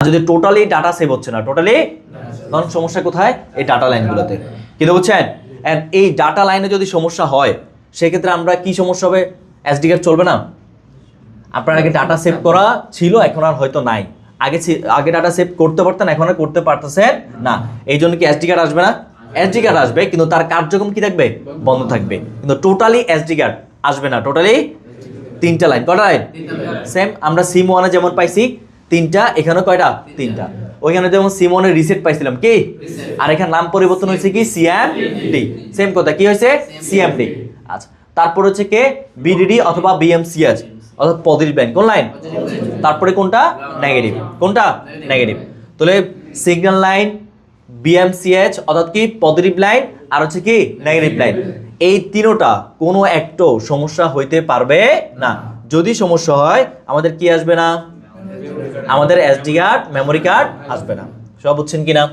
যদি totally data save হচ্ছে না, তখন সমস্যা কোথায়? এই ডাটা লাইনগুলোতে। কিন্তু বুঝছেন, এই ডাটা লাইনে যদি সমস্যা হয় সেক্ষেত্রে আমরা কি সমস্যা হবে? এসডি কার্ড চলবে না। আপনার আগে ডাটা সেভ করা ছিল, এখন আর হয়তো নাই। আগে ডাটা সেভ করতে পারতেন, এখন আর করতে পারতেছেন না। এই জন্য কি এসডি কার্ড আসবে না? এসডি কার্ড আসবে, কিন্তু তার কার্যক্রম কি থাকবে? বন্ধ থাকবে। কিন্তু টোটালি এসডি কার্ড আসবে না। টোটালি 3টা লাইন। কয়টা লাইন? সেম আমরা সিম ওয়ানে যেমন পাইছি 3টা, এখানে কয়টা? 3টা। ওইখানে যেমন সিম ওয়ানের রিসেট পাইছিলাম কি, আর এখানে নাম পরিবর্তন হয়েছে কি, সিএমডি। সেম কথা, কি হয়েছে? সিএমডি। আচ্ছা, তারপর হচ্ছে কে, বিডিডি অথবা বিএমসিএচ অর্থাৎ পজিটিভ লাইন। কোন লাইন? তারপরে কোনটা? নেগেটিভ। কোনটা? নেগেটিভ। তাহলে সিগন্যাল লাইন, বিএমসিএচ অর্থাৎ কি পজিটিভ লাইন, আর হচ্ছে কি নেগেটিভ লাইন। এই তিনোটা কোনো একটা সমস্যা হইতে পারবে না। যদি সমস্যা হয় আমাদের কি আসবে না? আমাদের এসডি কার্ড, মেমোরি কার্ড আসবে না। সব বুঝছেন কিনা?